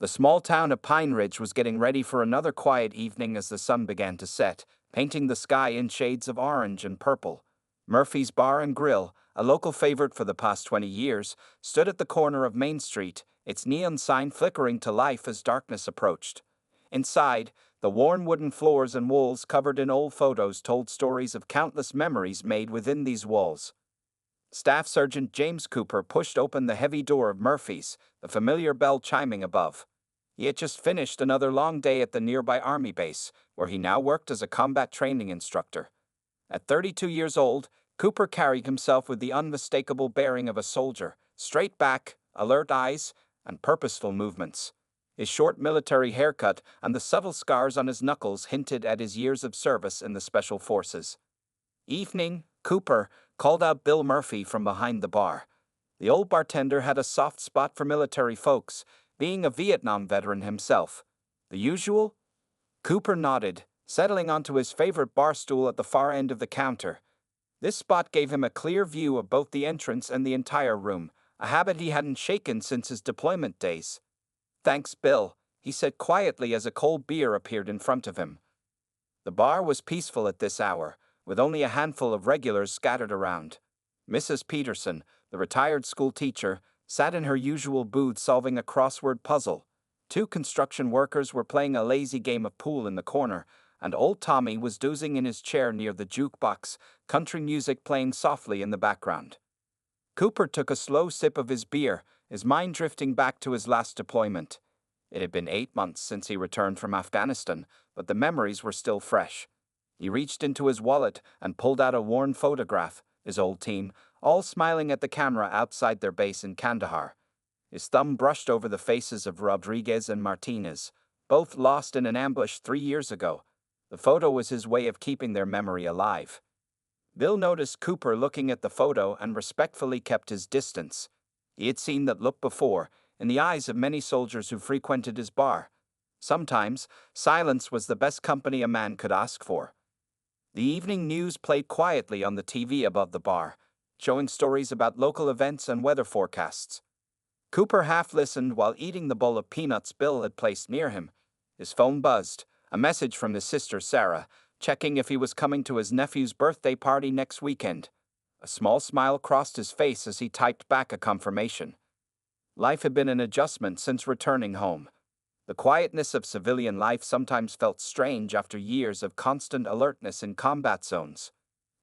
The small town of Pine Ridge was getting ready for another quiet evening as the sun began to set, painting the sky in shades of orange and purple. Murphy's Bar and Grill, a local favorite for the past 20 years, stood at the corner of Main Street, its neon sign flickering to life as darkness approached. Inside, the worn wooden floors and walls covered in old photos told stories of countless memories made within these walls. Staff Sergeant James Cooper pushed open the heavy door of Murphy's, the familiar bell chiming above. He had just finished another long day at the nearby Army base, where he now worked as a combat training instructor. At 32 years old, Cooper carried himself with the unmistakable bearing of a soldier, straight back, alert eyes, and purposeful movements. His short military haircut and the subtle scars on his knuckles hinted at his years of service in the Special Forces. "Evening, Cooper," called out Bill Murphy from behind the bar. The old bartender had a soft spot for military folks, being a Vietnam veteran himself. "The usual?" Cooper nodded, settling onto his favorite bar stool at the far end of the counter. This spot gave him a clear view of both the entrance and the entire room, a habit he hadn't shaken since his deployment days. "Thanks, Bill," he said quietly as a cold beer appeared in front of him. The bar was peaceful at this hour, with only a handful of regulars scattered around. Mrs. Peterson, the retired school teacher, sat in her usual booth solving a crossword puzzle. Two construction workers were playing a lazy game of pool in the corner, and old Tommy was dozing in his chair near the jukebox, country music playing softly in the background. Cooper took a slow sip of his beer, his mind drifting back to his last deployment. It had been 8 months since he returned from Afghanistan, but the memories were still fresh. He reached into his wallet and pulled out a worn photograph, his old team, all smiling at the camera outside their base in Kandahar. His thumb brushed over the faces of Rodriguez and Martinez, both lost in an ambush 3 years ago. The photo was his way of keeping their memory alive. Bill noticed Cooper looking at the photo and respectfully kept his distance. He had seen that look before, in the eyes of many soldiers who frequented his bar. Sometimes, silence was the best company a man could ask for. The evening news played quietly on the TV above the bar, showing stories about local events and weather forecasts. Cooper half listened while eating the bowl of peanuts Bill had placed near him. His phone buzzed, a message from his sister Sarah, checking if he was coming to his nephew's birthday party next weekend. A small smile crossed his face as he typed back a confirmation. Life had been an adjustment since returning home. The quietness of civilian life sometimes felt strange after years of constant alertness in combat zones.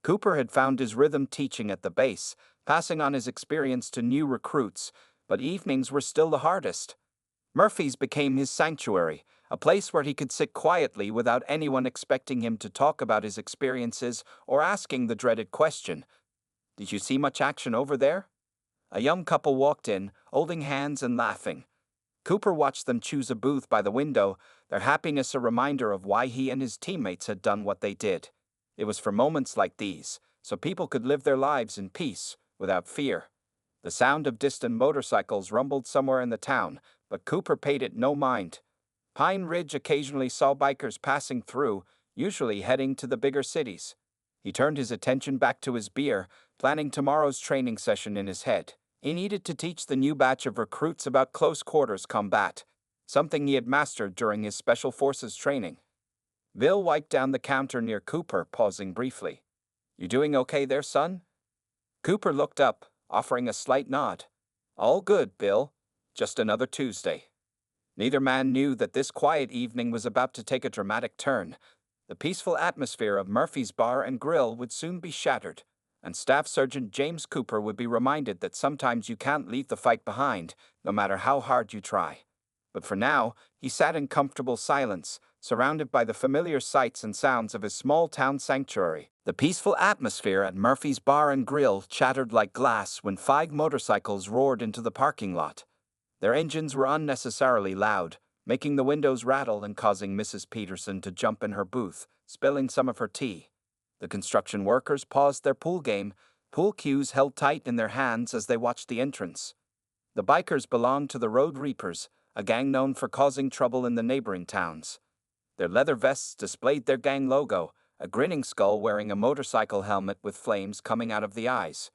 Cooper had found his rhythm teaching at the base, passing on his experience to new recruits, but evenings were still the hardest. Murphy's became his sanctuary, a place where he could sit quietly without anyone expecting him to talk about his experiences or asking the dreaded question, "Did you see much action over there?" A young couple walked in, holding hands and laughing. Cooper watched them choose a booth by the window, their happiness a reminder of why he and his teammates had done what they did. It was for moments like these, so people could live their lives in peace, without fear. The sound of distant motorcycles rumbled somewhere in the town, but Cooper paid it no mind. Pine Ridge occasionally saw bikers passing through, usually heading to the bigger cities. He turned his attention back to his beer, planning tomorrow's training session in his head. He needed to teach the new batch of recruits about close quarters combat, something he had mastered during his Special Forces training. Bill wiped down the counter near Cooper, pausing briefly. "You doing okay there, son?" Cooper looked up, offering a slight nod. "All good, Bill. Just another Tuesday." Neither man knew that this quiet evening was about to take a dramatic turn. The peaceful atmosphere of Murphy's Bar and Grill would soon be shattered, and Staff Sergeant James Cooper would be reminded that sometimes you can't leave the fight behind, no matter how hard you try. But for now, he sat in comfortable silence, surrounded by the familiar sights and sounds of his small-town sanctuary. The peaceful atmosphere at Murphy's Bar and Grill chattered like glass when 5 motorcycles roared into the parking lot. Their engines were unnecessarily loud, making the windows rattle and causing Mrs. Peterson to jump in her booth, spilling some of her tea. The construction workers paused their pool game, pool cues held tight in their hands as they watched the entrance. The bikers belonged to the Road Reapers, a gang known for causing trouble in the neighboring towns. Their leather vests displayed their gang logo, a grinning skull wearing a motorcycle helmet with flames coming out of the eyes.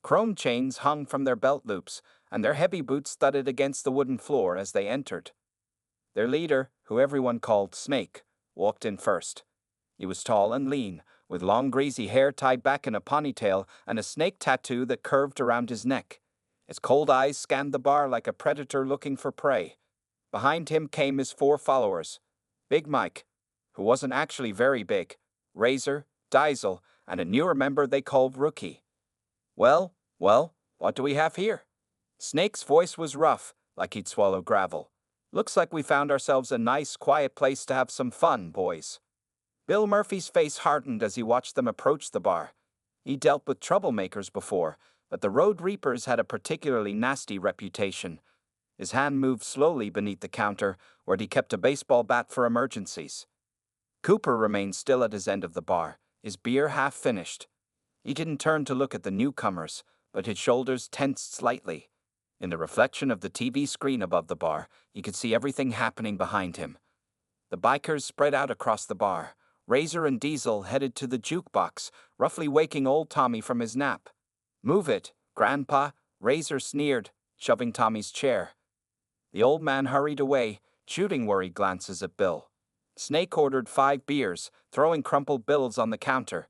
Chrome chains hung from their belt loops, and their heavy boots thudded against the wooden floor as they entered. Their leader, who everyone called Snake, walked in first. He was tall and lean, with long greasy hair tied back in a ponytail and a snake tattoo that curved around his neck. His cold eyes scanned the bar like a predator looking for prey. Behind him came his 4 followers: Big Mike, who wasn't actually very big, Razor, Diesel, and a newer member they called Rookie. Well, what do we have here? Snake's voice was rough, like he'd swallowed gravel. Looks like we found ourselves a nice, quiet place to have some fun, boys. Bill Murphy's face hardened as he watched them approach the bar. He dealt with troublemakers before, but the Road Reapers had a particularly nasty reputation. His hand moved slowly beneath the counter, where he kept a baseball bat for emergencies. Cooper remained still at his end of the bar, his beer half finished. He didn't turn to look at the newcomers, but his shoulders tensed slightly. In the reflection of the TV screen above the bar, he could see everything happening behind him. The bikers spread out across the bar. Razor and Diesel headed to the jukebox, roughly waking old Tommy from his nap. "Move it, Grandpa," Razor sneered, shoving Tommy's chair. The old man hurried away, shooting worried glances at Bill. Snake ordered 5 beers, throwing crumpled bills on the counter.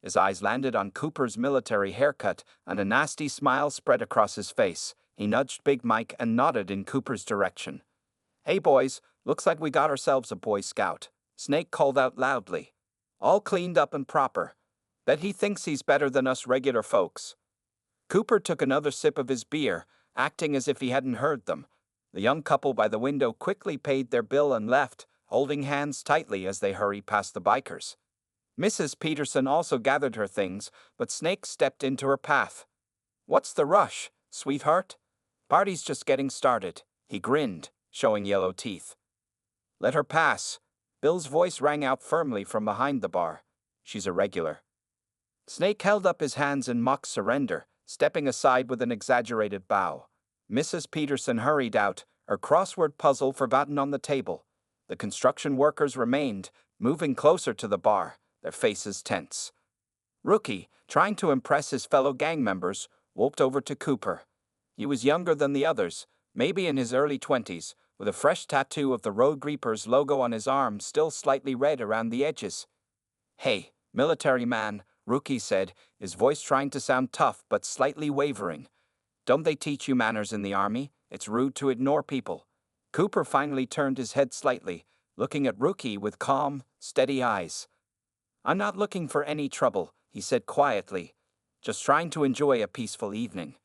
His eyes landed on Cooper's military haircut, and a nasty smile spread across his face. He nudged Big Mike and nodded in Cooper's direction. "Hey boys, looks like we got ourselves a Boy Scout," Snake called out loudly. "All cleaned up and proper. Bet he thinks he's better than us regular folks." Cooper took another sip of his beer, acting as if he hadn't heard them. The young couple by the window quickly paid their bill and left, holding hands tightly as they hurried past the bikers. Mrs. Peterson also gathered her things, but Snake stepped into her path. "What's the rush, sweetheart? Party's just getting started," he grinned, showing yellow teeth. "Let her pass." Bill's voice rang out firmly from behind the bar. "She's a regular." Snake held up his hands in mock surrender, stepping aside with an exaggerated bow. Mrs. Peterson hurried out, her crossword puzzle forgotten on the table. The construction workers remained, moving closer to the bar, their faces tense. Rookie, trying to impress his fellow gang members, walked over to Cooper. He was younger than the others, maybe in his early 20s, with a fresh tattoo of the Road Reapers logo on his arm still slightly red around the edges. "Hey, military man," Rookie said, his voice trying to sound tough but slightly wavering. "Don't they teach you manners in the army? It's rude to ignore people." Cooper finally turned his head slightly, looking at Rookie with calm, steady eyes. "I'm not looking for any trouble," he said quietly, "just trying to enjoy a peaceful evening."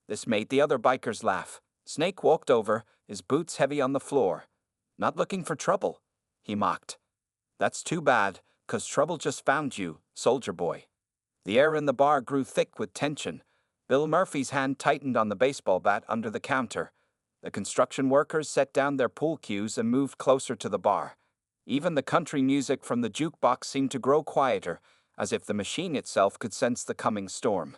This made the other bikers laugh. Snake walked over, his boots heavy on the floor. "Not looking for trouble," he mocked. "That's too bad, 'cause trouble just found you, soldier boy." The air in the bar grew thick with tension. Bill Murphy's hand tightened on the baseball bat under the counter. The construction workers set down their pool cues and moved closer to the bar. Even the country music from the jukebox seemed to grow quieter, as if the machine itself could sense the coming storm.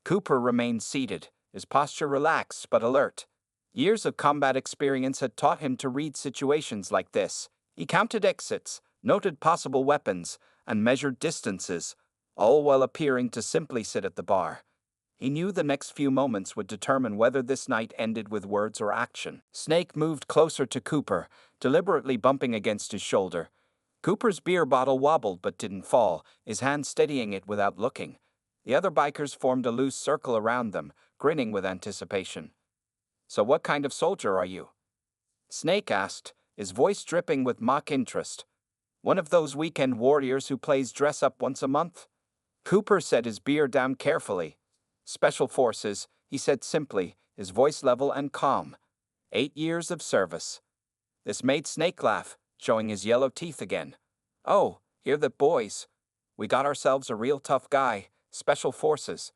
Cooper remained seated, his posture relaxed but alert. Years of combat experience had taught him to read situations like this. He counted exits, noted possible weapons, and measured distances, all while appearing to simply sit at the bar. He knew the next few moments would determine whether this night ended with words or action. Snake moved closer to Cooper, deliberately bumping against his shoulder. Cooper's beer bottle wobbled but didn't fall, his hand steadying it without looking. The other bikers formed a loose circle around them, grinning with anticipation. "So what kind of soldier are you?" Snake asked, his voice dripping with mock interest. "One of those weekend warriors who plays dress-up once a month?" Cooper set his beer down carefully. "Special Forces," he said simply, his voice level and calm. 8 years of service." This made Snake laugh, showing his yellow teeth again. "Oh, hear that, boys? We got ourselves a real tough guy, Special Forces."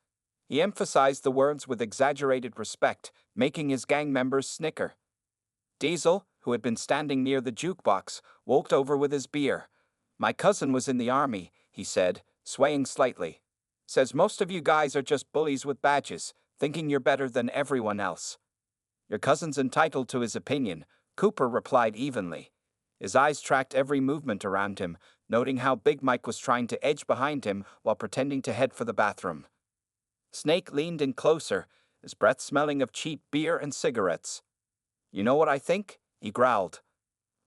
He emphasized the words with exaggerated respect, making his gang members snicker. Diesel, who had been standing near the jukebox, walked over with his beer. "My cousin was in the army," he said, swaying slightly. "Says most of you guys are just bullies with badges, thinking you're better than everyone else." "Your cousin's entitled to his opinion," Cooper replied evenly. His eyes tracked every movement around him, noting how Big Mike was trying to edge behind him while pretending to head for the bathroom. Snake leaned in closer, his breath smelling of cheap beer and cigarettes. "You know what I think?" he growled.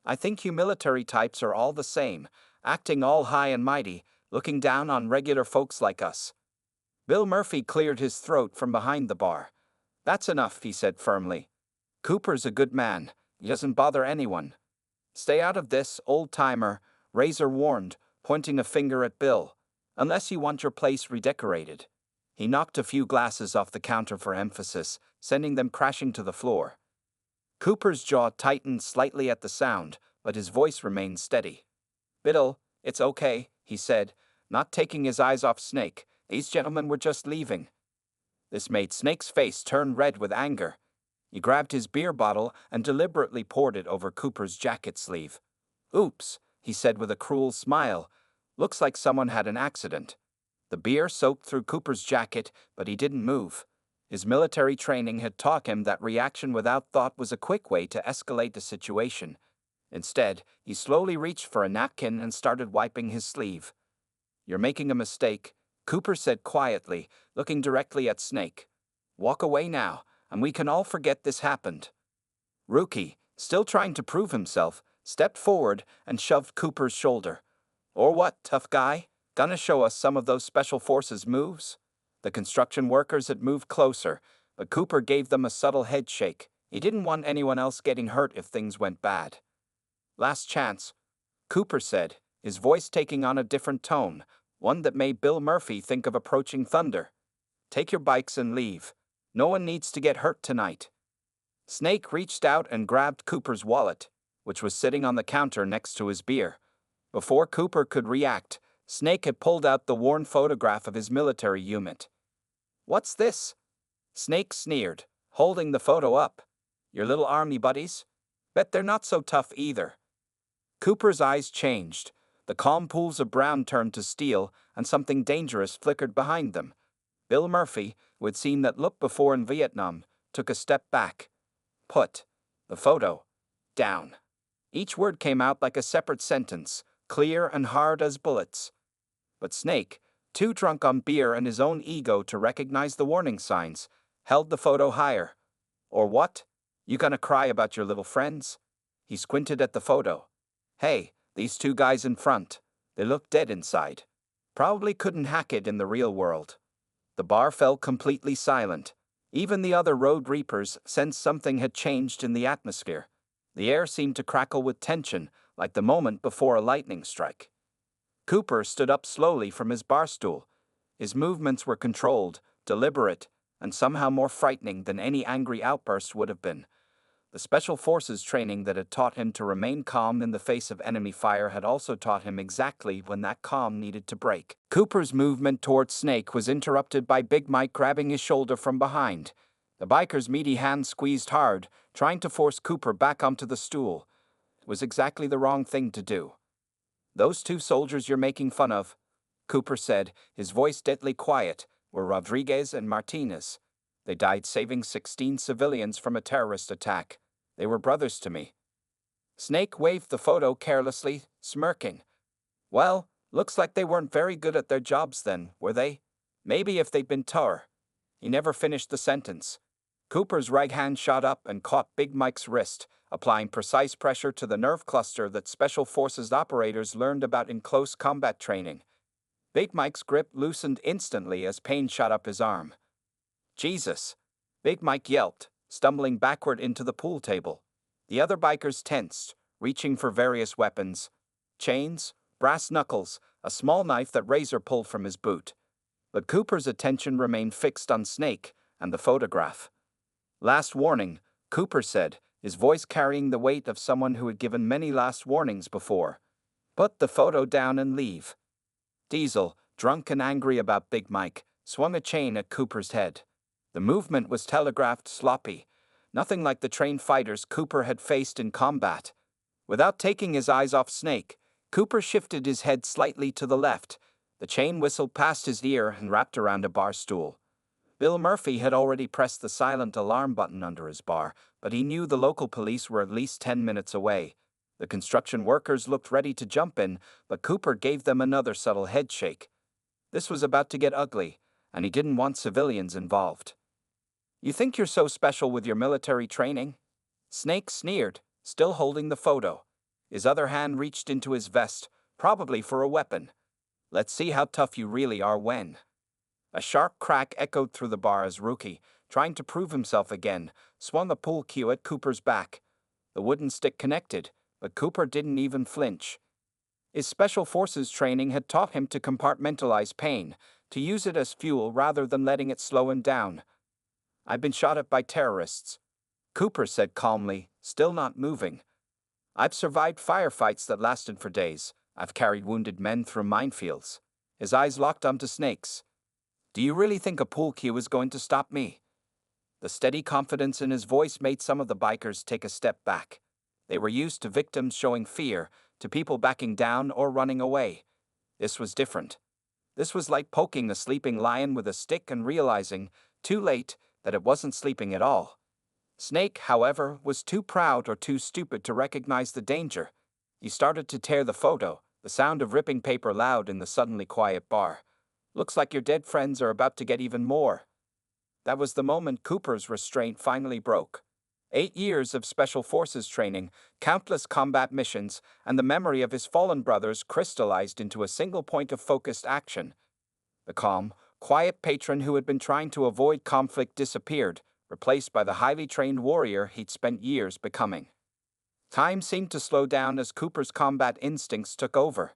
I think you military types are all the same, acting all high and mighty, looking down on regular folks like us. Bill Murphy cleared his throat from behind the bar. That's enough, he said firmly. Cooper's a good man. He doesn't bother anyone. Stay out of this, old-timer, Razor warned, pointing a finger at Bill. Unless you want your place redecorated. He knocked a few glasses off the counter for emphasis, sending them crashing to the floor. Cooper's jaw tightened slightly at the sound, but his voice remained steady. Biddle, it's okay, he said, not taking his eyes off Snake. These gentlemen were just leaving. This made Snake's face turn red with anger. He grabbed his beer bottle and deliberately poured it over Cooper's jacket sleeve. Oops, he said with a cruel smile. Looks like someone had an accident. The beer soaked through Cooper's jacket, but he didn't move. His military training had taught him that reaction without thought was a quick way to escalate the situation. Instead, he slowly reached for a napkin and started wiping his sleeve. You're making a mistake, Cooper said quietly, looking directly at Snake. Walk away now, and we can all forget this happened. Rookie, still trying to prove himself, stepped forward and shoved Cooper's shoulder. Or what, tough guy? Gonna show us some of those special forces moves? The construction workers had moved closer, but Cooper gave them a subtle head shake. He didn't want anyone else getting hurt if things went bad. Last chance, Cooper said, his voice taking on a different tone, one that made Bill Murphy think of approaching thunder. Take your bikes and leave. No one needs to get hurt tonight. Snake reached out and grabbed Cooper's wallet, which was sitting on the counter next to his beer. Before Cooper could react, Snake had pulled out the worn photograph of his military unit. What's this? Snake sneered, holding the photo up. Your little army buddies? Bet they're not so tough either. Cooper's eyes changed. The calm pools of brown turned to steel, and something dangerous flickered behind them. Bill Murphy, who had seen that look before in Vietnam, took a step back. Put the photo down. Each word came out like a separate sentence, clear and hard as bullets. But Snake, too drunk on beer and his own ego to recognize the warning signs, held the photo higher. Or what? You gonna cry about your little friends? He squinted at the photo. Hey, these two guys in front. They look dead inside. Probably couldn't hack it in the real world. The bar fell completely silent. Even the other road reapers sensed something had changed in the atmosphere. The air seemed to crackle with tension, like the moment before a lightning strike. Cooper stood up slowly from his bar stool. His movements were controlled, deliberate, and somehow more frightening than any angry outburst would have been. The Special Forces training that had taught him to remain calm in the face of enemy fire had also taught him exactly when that calm needed to break. Cooper's movement toward Snake was interrupted by Big Mike grabbing his shoulder from behind. The biker's meaty hand squeezed hard, trying to force Cooper back onto the stool. It was exactly the wrong thing to do. Those two soldiers you're making fun of, Cooper said, his voice deadly quiet, were Rodriguez and Martinez. They died saving 16 civilians from a terrorist attack. They were brothers to me. Snake waved the photo carelessly, smirking. Well, looks like they weren't very good at their jobs then, were they? Maybe if they'd been tougher. He never finished the sentence. Cooper's right hand shot up and caught Big Mike's wrist, applying precise pressure to the nerve cluster that Special Forces operators learned about in close combat training. Big Mike's grip loosened instantly as pain shot up his arm. Jesus! Big Mike yelped, stumbling backward into the pool table. The other bikers tensed, reaching for various weapons. Chains, brass knuckles, a small knife that Razor pulled from his boot. But Cooper's attention remained fixed on Snake and the photograph. Last warning, Cooper said, his voice carrying the weight of someone who had given many last warnings before. Put the photo down and leave. Diesel, drunk and angry about Big Mike, swung a chain at Cooper's head. The movement was telegraphed sloppy, nothing like the trained fighters Cooper had faced in combat. Without taking his eyes off Snake, Cooper shifted his head slightly to the left. The chain whistled past his ear and wrapped around a bar stool. Bill Murphy had already pressed the silent alarm button under his bar, but he knew the local police were at least 10 minutes away. The construction workers looked ready to jump in, but Cooper gave them another subtle head shake. This was about to get ugly, and he didn't want civilians involved. You think you're so special with your military training? Snake sneered, still holding the photo. His other hand reached into his vest, probably for a weapon. Let's see how tough you really are when. A sharp crack echoed through the bar as Rookie, trying to prove himself again, swung the pool cue at Cooper's back. The wooden stick connected, but Cooper didn't even flinch. His special forces training had taught him to compartmentalize pain, to use it as fuel rather than letting it slow him down. I've been shot at by terrorists, Cooper said calmly, still not moving. I've survived firefights that lasted for days. I've carried wounded men through minefields. His eyes locked onto Snake's. Do you really think a pool cue is going to stop me? The steady confidence in his voice made some of the bikers take a step back. They were used to victims showing fear, to people backing down or running away. This was different. This was like poking a sleeping lion with a stick and realizing, too late, that it wasn't sleeping at all. Snake, however, was too proud or too stupid to recognize the danger. He started to tear the photo, the sound of ripping paper loud in the suddenly quiet bar. Looks like your dead friends are about to get even more. That was the moment Cooper's restraint finally broke. 8 years of special forces training, countless combat missions, and the memory of his fallen brothers crystallized into a single point of focused action. The calm, quiet patron who had been trying to avoid conflict disappeared, replaced by the highly trained warrior he'd spent years becoming. Time seemed to slow down as Cooper's combat instincts took over.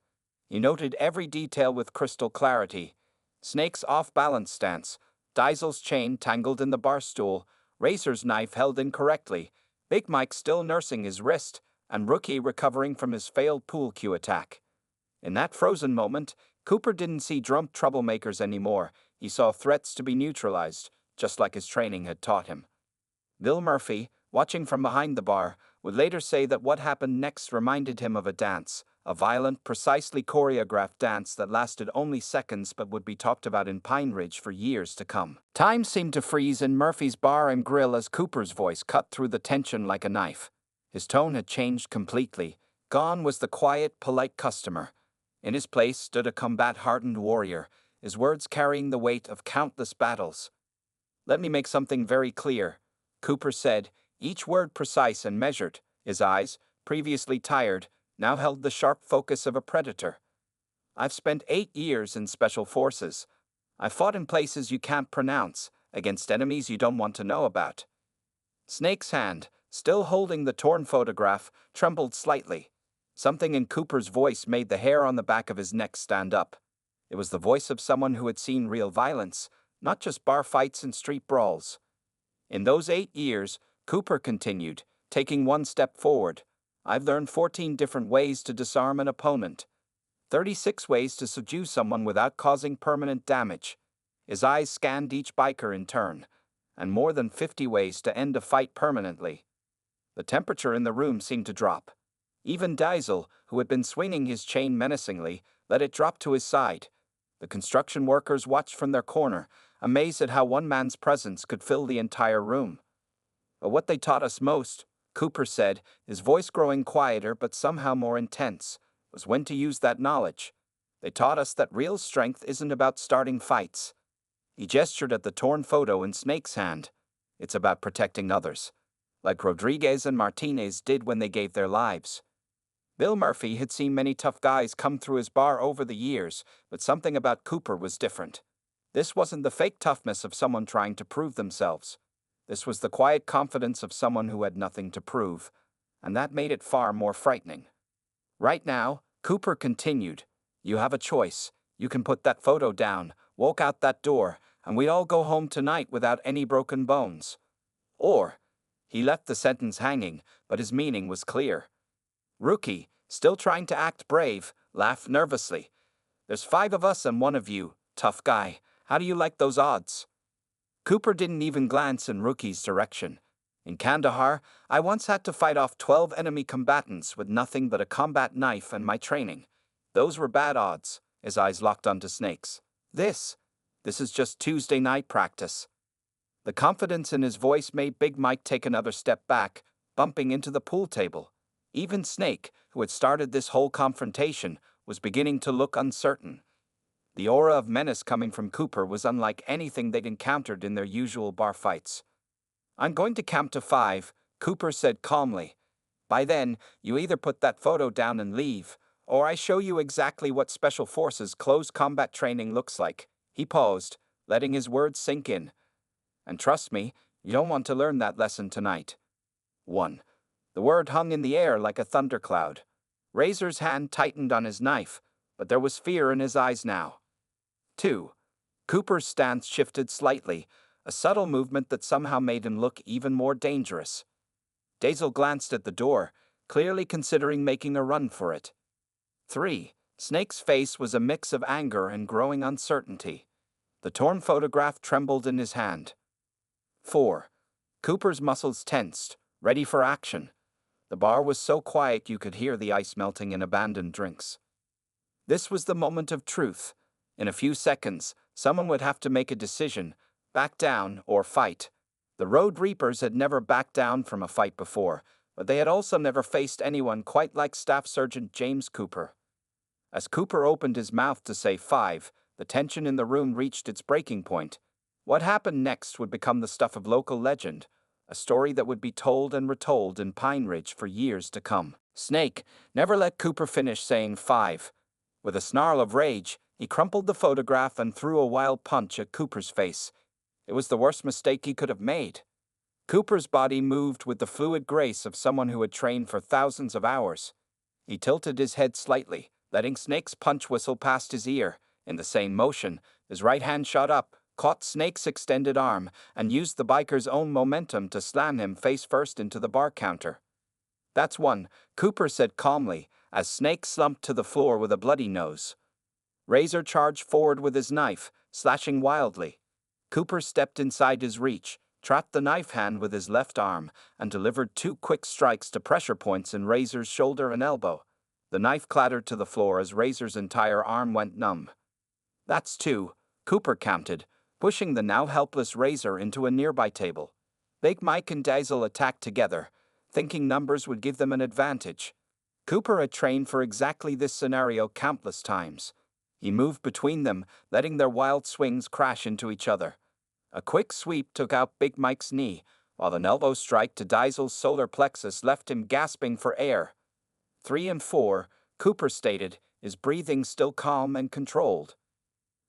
He noted every detail with crystal clarity. Snake's off-balance stance, Diesel's chain tangled in the bar stool, Razor's knife held incorrectly, Big Mike still nursing his wrist, and Rookie recovering from his failed pool cue attack. In that frozen moment, Cooper didn't see drunk troublemakers anymore. He saw threats to be neutralized, just like his training had taught him. Bill Murphy, watching from behind the bar, would later say that what happened next reminded him of a dance, a violent, precisely choreographed dance that lasted only seconds but would be talked about in Pine Ridge for years to come. Time seemed to freeze in Murphy's bar and grill as Cooper's voice cut through the tension like a knife. His tone had changed completely. Gone was the quiet, polite customer. In his place stood a combat-hardened warrior, his words carrying the weight of countless battles. Let me make something very clear, Cooper said, each word precise and measured. His eyes, previously tired, now held the sharp focus of a predator. I've spent 8 years in special forces. I've fought in places you can't pronounce, against enemies you don't want to know about. Snake's hand, still holding the torn photograph, trembled slightly. Something in Cooper's voice made the hair on the back of his neck stand up. It was the voice of someone who had seen real violence, not just bar fights and street brawls. In those 8 years, Cooper continued, taking one step forward. I've learned 14 different ways to disarm an opponent. 36 ways to subdue someone without causing permanent damage. His eyes scanned each biker in turn. And more than 50 ways to end a fight permanently. The temperature in the room seemed to drop. Even Diesel, who had been swinging his chain menacingly, let it drop to his side. The construction workers watched from their corner, amazed at how one man's presence could fill the entire room. But what they taught us most, Cooper said, his voice growing quieter but somehow more intense, was when to use that knowledge. They taught us that real strength isn't about starting fights. He gestured at the torn photo in Snake's hand. It's about protecting others, like Rodriguez and Martinez did when they gave their lives. Bill Murphy had seen many tough guys come through his bar over the years, but something about Cooper was different. This wasn't the fake toughness of someone trying to prove themselves. This was the quiet confidence of someone who had nothing to prove, and that made it far more frightening. Right now, Cooper continued, you have a choice. You can put that photo down, walk out that door, and we'd all go home tonight without any broken bones. Or, he left the sentence hanging, but his meaning was clear. Rookie, still trying to act brave, laughed nervously. There's 5 of us and 1 of you, tough guy. How do you like those odds? Cooper didn't even glance in Rookie's direction. In Kandahar, I once had to fight off 12 enemy combatants with nothing but a combat knife and my training. Those were bad odds. His eyes locked onto Snake's. This is just Tuesday night practice. The confidence in his voice made Big Mike take another step back, bumping into the pool table. Even Snake, who had started this whole confrontation, was beginning to look uncertain. The aura of menace coming from Cooper was unlike anything they'd encountered in their usual bar fights. I'm going to count to 5, Cooper said calmly. By then, you either put that photo down and leave, or I show you exactly what Special Forces close combat training looks like. He paused, letting his words sink in. And trust me, you don't want to learn that lesson tonight. 1. The word hung in the air like a thundercloud. Razor's hand tightened on his knife, but there was fear in his eyes now. 2. Cooper's stance shifted slightly, a subtle movement that somehow made him look even more dangerous. Dazel glanced at the door, clearly considering making a run for it. 3. Snake's face was a mix of anger and growing uncertainty. The torn photograph trembled in his hand. 4. Cooper's muscles tensed, ready for action. The bar was so quiet you could hear the ice melting in abandoned drinks. This was the moment of truth. In a few seconds, someone would have to make a decision, back down or fight. The Road Reapers had never backed down from a fight before, but they had also never faced anyone quite like Staff Sergeant James Cooper. As Cooper opened his mouth to say 5, the tension in the room reached its breaking point. What happened next would become the stuff of local legend, a story that would be told and retold in Pine Ridge for years to come. Snake never let Cooper finish saying 5. With a snarl of rage, he crumpled the photograph and threw a wild punch at Cooper's face. It was the worst mistake he could have made. Cooper's body moved with the fluid grace of someone who had trained for thousands of hours. He tilted his head slightly, letting Snake's punch whistle past his ear. In the same motion, his right hand shot up, caught Snake's extended arm, and used the biker's own momentum to slam him face first into the bar counter. "That's one," Cooper said calmly, as Snake slumped to the floor with a bloody nose. Razor charged forward with his knife, slashing wildly. Cooper stepped inside his reach, trapped the knife hand with his left arm, and delivered 2 quick strikes to pressure points in Razor's shoulder and elbow. The knife clattered to the floor as Razor's entire arm went numb. "That's 2, Cooper counted, pushing the now helpless Razor into a nearby table. Big Mike and Dazel attacked together, thinking numbers would give them an advantage. Cooper had trained for exactly this scenario countless times. He moved between them, letting their wild swings crash into each other. A quick sweep took out Big Mike's knee, while an elbow strike to Dazel's solar plexus left him gasping for air. 3 and 4, Cooper stated, his breathing still calm and controlled.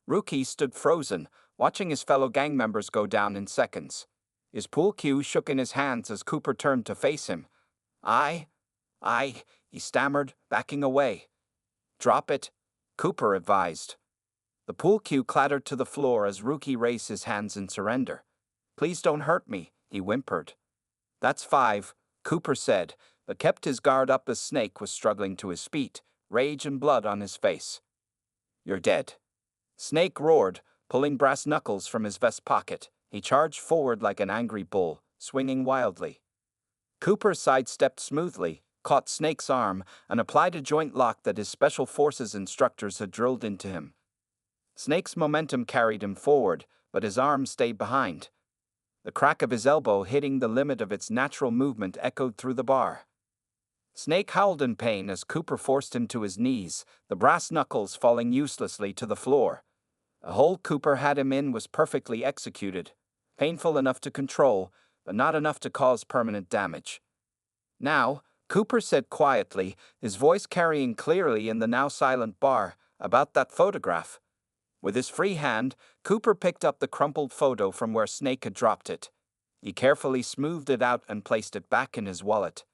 Rookie stood frozen, watching his fellow gang members go down in seconds. His pool cue shook in his hands as Cooper turned to face him. I, he stammered, backing away. "Drop it," Cooper advised. The pool cue clattered to the floor as Rookie raised his hands in surrender. "Please don't hurt me," he whimpered. "That's 5, Cooper said, but kept his guard up as Snake was struggling to his feet, rage and blood on his face. "You're dead." Snake roared, pulling brass knuckles from his vest pocket. He charged forward like an angry bull, swinging wildly. Cooper sidestepped smoothly, caught Snake's arm, and applied a joint lock that his Special Forces instructors had drilled into him. Snake's momentum carried him forward, but his arm stayed behind. The crack of his elbow hitting the limit of its natural movement echoed through the bar. Snake howled in pain as Cooper forced him to his knees, the brass knuckles falling uselessly to the floor. The hold Cooper had him in was perfectly executed, painful enough to control, but not enough to cause permanent damage. "Now," Cooper said quietly, his voice carrying clearly in the now silent bar, "about that photograph." With his free hand, Cooper picked up the crumpled photo from where Snake had dropped it. He carefully smoothed it out and placed it back in his wallet.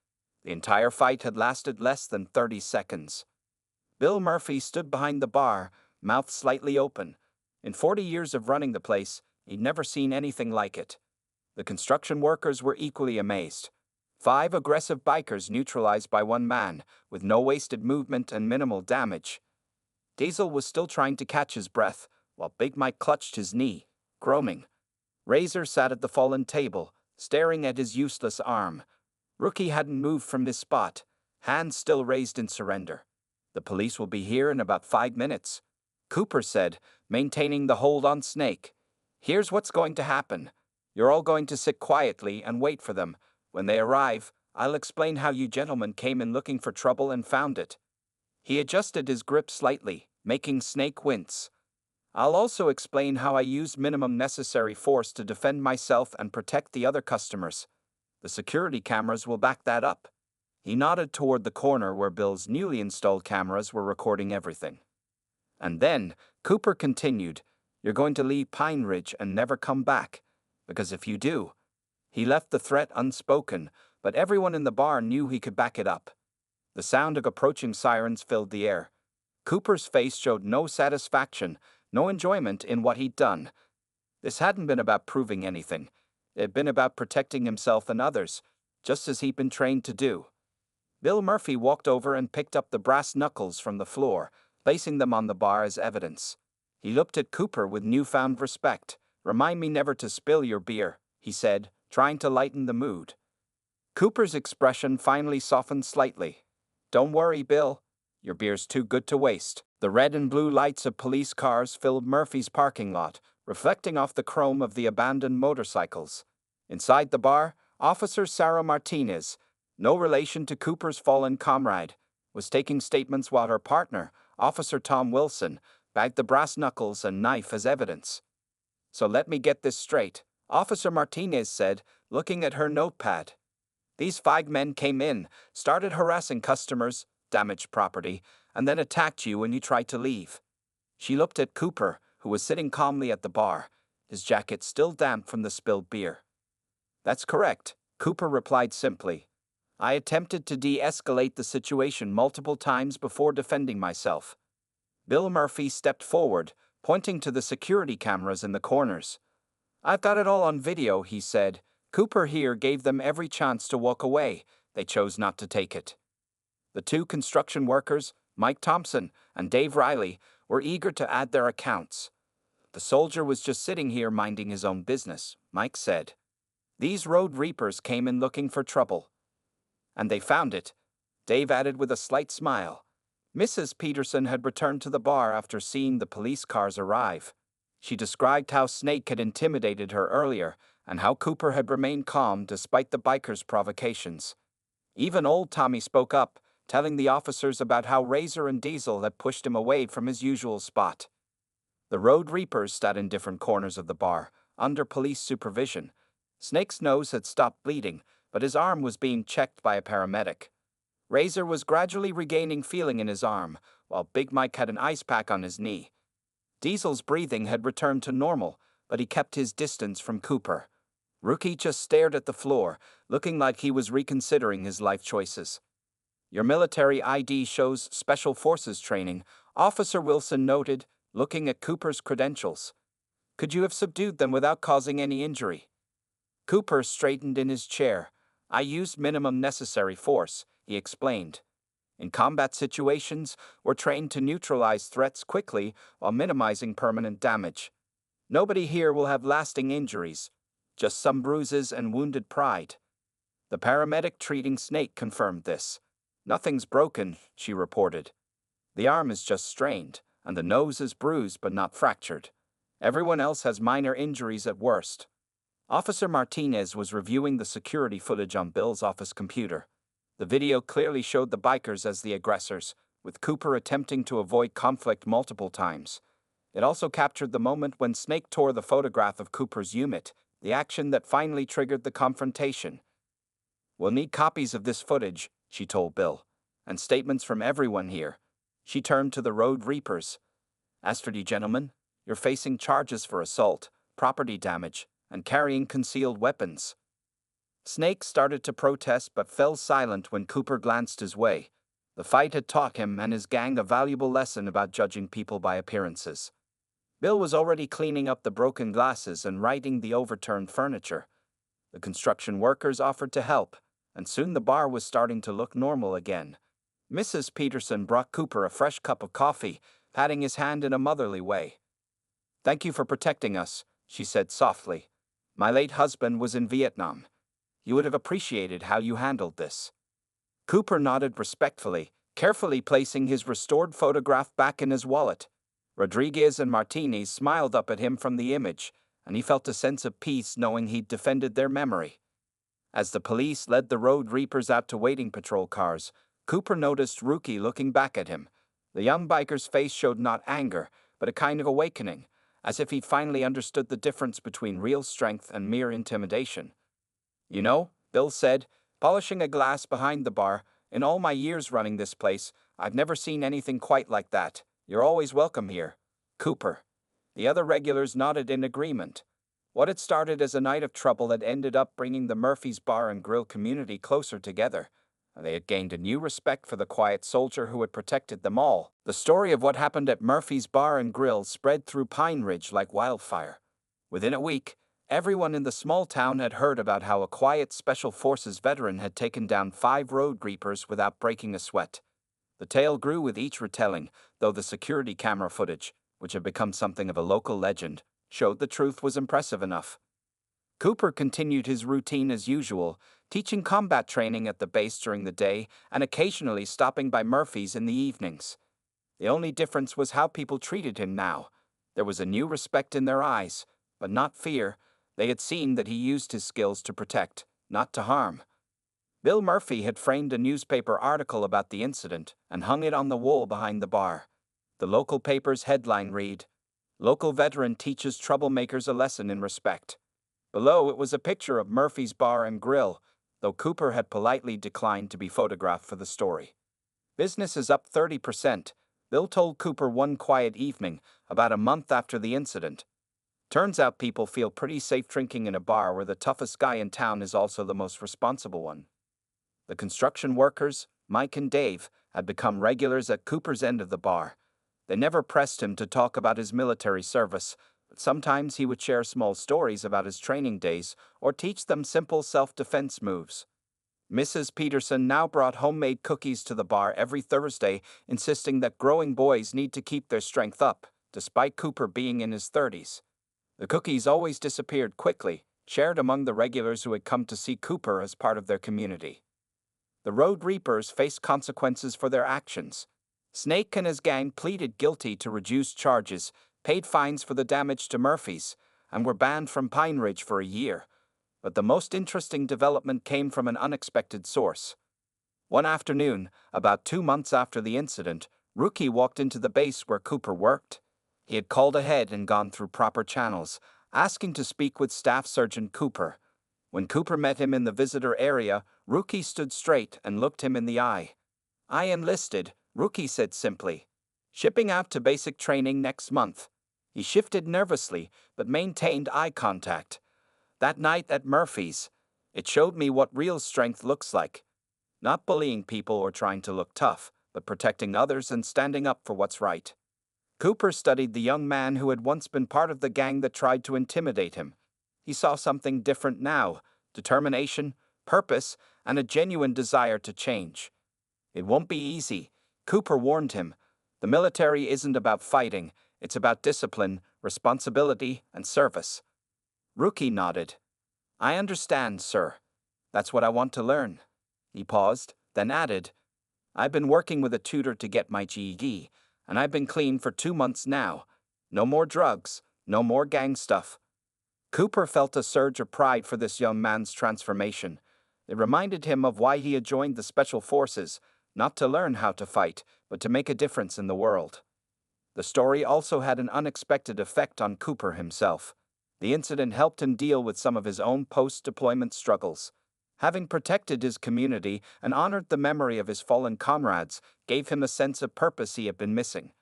The entire fight had lasted less than 30 seconds. Bill Murphy stood behind the bar, mouth slightly open. In 40 years of running the place, he'd never seen anything like it. The construction workers were equally amazed. 5 aggressive bikers neutralized by 1 man, with no wasted movement and minimal damage. Dazel was still trying to catch his breath, while Big Mike clutched his knee, groaning. Razor sat at the fallen table, staring at his useless arm. Rookie hadn't moved from his spot, hands still raised in surrender. "The police will be here in about 5 minutes," Cooper said, maintaining the hold on Snake. "Here's what's going to happen. You're all going to sit quietly and wait for them. When they arrive, I'll explain how you gentlemen came in looking for trouble and found it." He adjusted his grip slightly, making Snake wince. "I'll also explain how I used minimum necessary force to defend myself and protect the other customers. The security cameras will back that up." He nodded toward the corner where Bill's newly installed cameras were recording everything. And then, Cooper continued, "You're going to leave Pine Ridge and never come back, because if you do..." He left the threat unspoken, but everyone in the bar knew he could back it up. The sound of approaching sirens filled the air. Cooper's face showed no satisfaction, no enjoyment in what he'd done. This hadn't been about proving anything. It had been about protecting himself and others, just as he'd been trained to do. Bill Murphy walked over and picked up the brass knuckles from the floor, placing them on the bar as evidence. He looked at Cooper with newfound respect. "Remind me never to spill your beer," he said, trying to lighten the mood. Cooper's expression finally softened slightly. "Don't worry, Bill. Your beer's too good to waste." The red and blue lights of police cars filled Murphy's parking lot, reflecting off the chrome of the abandoned motorcycles. Inside the bar, Officer Sarah Martinez, no relation to Cooper's fallen comrade, was taking statements while her partner, Officer Tom Wilson, bagged the brass knuckles and knife as evidence. "So let me get this straight," Officer Martinez said, looking at her notepad. "These 5 men came in, started harassing customers, damaged property, and then attacked you when you tried to leave." She looked at Cooper, who was sitting calmly at the bar, his jacket still damp from the spilled beer. "That's correct," Cooper replied simply. "I attempted to de-escalate the situation multiple times before defending myself." Bill Murphy stepped forward, pointing to the security cameras in the corners. "I've got it all on video," he said. "Cooper here gave them every chance to walk away. They chose not to take it." The 2 construction workers, Mike Thompson and Dave Riley, were eager to add their accounts. "The soldier was just sitting here minding his own business," Mike said. "These road reapers came in looking for trouble. And they found it," Dave added with a slight smile. Mrs. Peterson had returned to the bar after seeing the police cars arrive. She described how Snake had intimidated her earlier and how Cooper had remained calm despite the bikers' provocations. Even old Tommy spoke up, telling the officers about how Razor and Diesel had pushed him away from his usual spot. The road reapers sat in different corners of the bar, under police supervision. Snake's nose had stopped bleeding, but his arm was being checked by a paramedic. Razor was gradually regaining feeling in his arm, while Big Mike had an ice pack on his knee. Diesel's breathing had returned to normal, but he kept his distance from Cooper. Rookie just stared at the floor, looking like he was reconsidering his life choices. "Your military ID shows Special Forces training," Officer Wilson noted, looking at Cooper's credentials. "Could you have subdued them without causing any injury?" Cooper straightened in his chair. "I used minimum necessary force," he explained. "In combat situations, we're trained to neutralize threats quickly while minimizing permanent damage. Nobody here will have lasting injuries, just some bruises and wounded pride." The paramedic treating Snake confirmed this. "Nothing's broken," she reported. "The arm is just strained, and the nose is bruised but not fractured. Everyone else has minor injuries at worst." Officer Martinez was reviewing the security footage on Bill's office computer. The video clearly showed the bikers as the aggressors, with Cooper attempting to avoid conflict multiple times. It also captured the moment when Snake tore the photograph of Cooper's unit, the action that finally triggered the confrontation. "We'll need copies of this footage," she told Bill, "and statements from everyone here." She turned to the road reapers. "As for you gentlemen, you're facing charges for assault, property damage, and carrying concealed weapons." Snake started to protest but fell silent when Cooper glanced his way. The fight had taught him and his gang a valuable lesson about judging people by appearances. Bill was already cleaning up the broken glasses and righting the overturned furniture. The construction workers offered to help, and soon the bar was starting to look normal again. Mrs. Peterson brought Cooper a fresh cup of coffee, patting his hand in a motherly way. "Thank you for protecting us," she said softly. "My late husband was in Vietnam. You would have appreciated how you handled this." Cooper nodded respectfully, carefully placing his restored photograph back in his wallet. Rodriguez and Martinez smiled up at him from the image, and he felt a sense of peace knowing he'd defended their memory. As the police led the road reapers out to waiting patrol cars, Cooper noticed Rookie looking back at him. The young biker's face showed not anger, but a kind of awakening, as if he'd finally understood the difference between real strength and mere intimidation. "You know," Bill said, polishing a glass behind the bar. In all my years running this place, I've never seen anything quite like that. You're always welcome here, Cooper. The other regulars nodded in agreement. What had started as a night of trouble had ended up bringing the Murphy's Bar and Grill community closer together. They had gained a new respect for the quiet soldier who had protected them all. The story of what happened at Murphy's Bar and Grill spread through Pine Ridge like wildfire. Within a week, everyone in the small town had heard about how a quiet Special Forces veteran had taken down 5 road reapers without breaking a sweat. The tale grew with each retelling, though the security camera footage, which had become something of a local legend, showed the truth was impressive enough. Cooper continued his routine as usual, teaching combat training at the base during the day and occasionally stopping by Murphy's in the evenings. The only difference was how people treated him now. There was a new respect in their eyes, but not fear. They had seen that he used his skills to protect, not to harm. Bill Murphy had framed a newspaper article about the incident and hung it on the wall behind the bar. The local paper's headline read, "Local veteran teaches troublemakers a lesson in respect." Below it was a picture of Murphy's Bar and Grill, though Cooper had politely declined to be photographed for the story. Business is up 30%, Bill told Cooper one quiet evening, about a month after the incident. Turns out people feel pretty safe drinking in a bar where the toughest guy in town is also the most responsible one. The construction workers, Mike and Dave, had become regulars at Cooper's end of the bar. They never pressed him to talk about his military service, but sometimes he would share small stories about his training days or teach them simple self-defense moves. Mrs. Peterson now brought homemade cookies to the bar every Thursday, insisting that growing boys need to keep their strength up, despite Cooper being in his 30s. The cookies always disappeared quickly, shared among the regulars who had come to see Cooper as part of their community. The Road Reapers faced consequences for their actions. Snake and his gang pleaded guilty to reduced charges, paid fines for the damage to Murphy's, and were banned from Pine Ridge for a year. But the most interesting development came from an unexpected source. One afternoon, about 2 months after the incident, Rookie walked into the base where Cooper worked. He had called ahead and gone through proper channels, asking to speak with Staff Sergeant Cooper. When Cooper met him in the visitor area, Rookie stood straight and looked him in the eye. "I enlisted," Rookie said simply. "Shipping out to basic training next month." He shifted nervously, but maintained eye contact. "That night at Murphy's, it showed me what real strength looks like. Not bullying people or trying to look tough, but protecting others and standing up for what's right." Cooper studied the young man who had once been part of the gang that tried to intimidate him. He saw something different now: determination, purpose, and a genuine desire to change. "It won't be easy," Cooper warned him. "The military isn't about fighting, it's about discipline, responsibility, and service." Rookie nodded. "I understand, sir. That's what I want to learn." He paused, then added, "I've been working with a tutor to get my GED, and I've been clean for 2 months now. No more drugs, no more gang stuff." Cooper felt a surge of pride for this young man's transformation. It reminded him of why he had joined the Special Forces, not to learn how to fight, but to make a difference in the world. The story also had an unexpected effect on Cooper himself. The incident helped him deal with some of his own post-deployment struggles. Having protected his community and honored the memory of his fallen comrades gave him a sense of purpose he had been missing.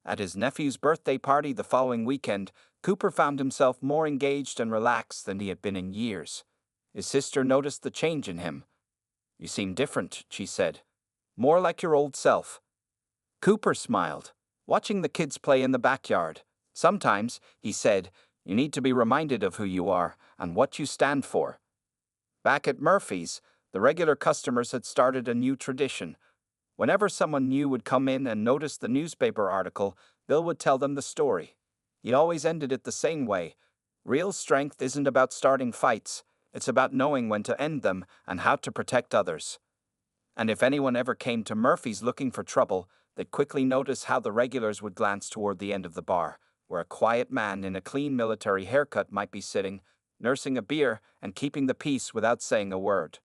At his nephew's birthday party the following weekend, Cooper found himself more engaged and relaxed than he had been in years. His sister noticed the change in him. "You seem different," she said. "More like your old self." Cooper smiled, watching the kids play in the backyard. "Sometimes," he said, "you need to be reminded of who you are and what you stand for." Back at Murphy's, the regular customers had started a new tradition. Whenever someone new would come in and notice the newspaper article, Bill would tell them the story. He always ended it the same way. "Real strength isn't about starting fights. It's about knowing when to end them and how to protect others." And if anyone ever came to Murphy's looking for trouble, they'd quickly notice how the regulars would glance toward the end of the bar, where a quiet man in a clean military haircut might be sitting, nursing a beer and keeping the peace without saying a word.